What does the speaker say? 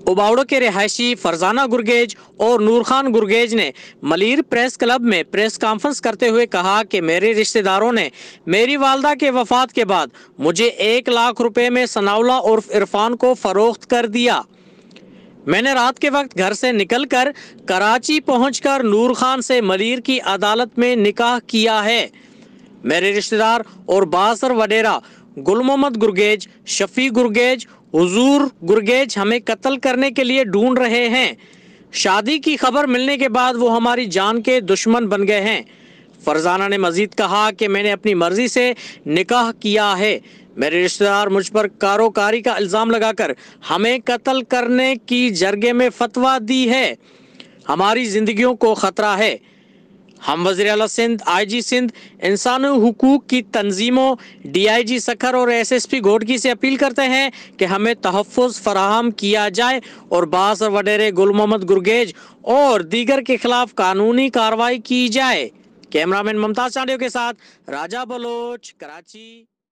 उबावड़ो के रिहायशी फरजाना गुरगेज और नूर खान गुरगेज ने मलीर प्रेस क्लब में प्रेस कॉन्फ्रेंस करते हुए कहा कि मेरे रिश्तेदारों ने मेरी वालदा के वफात के बाद मुझे 1 लाख रुपए में सनाउल्लाह और इरफान को फरोख्त कर दिया। मैंने रात के वक्त घर से निकलकर कराची पहुंचकर नूर खान से मलीर की अदालत में निकाह किया है। मेरे रिश्तेदार और बासर वडेरा गुल मोहम्मद गुरगेज, शफी गुरगेज, हुजूर गुरगेज हमें कत्ल करने के लिए ढूंढ रहे हैं। शादी की खबर मिलने के बाद वो हमारी जान के दुश्मन बन गए हैं। फरजाना ने मजीद कहा कि मैंने अपनी मर्जी से निकाह किया है। मेरे रिश्तेदार मुझ पर कारोकारी का इल्ज़ाम लगाकर हमें कत्ल करने की जरगे में फतवा दी है। हमारी जिंदगियों को खतरा है। हम वज़ीर आला सिंध, IG सिंध, इंसानी हुकूक की तंजीमों, DIG सखर और SSP घोटकी से अपील करते हैं कि हमें तहफ़्फ़ुज़ फराहम किया जाए और बासर वडेरे गुल मोहम्मद गुरगेज और दीगर के खिलाफ कानूनी कार्रवाई की जाए। कैमरामैन मुमताज चांडियो के साथ राजा बलोच, कराची।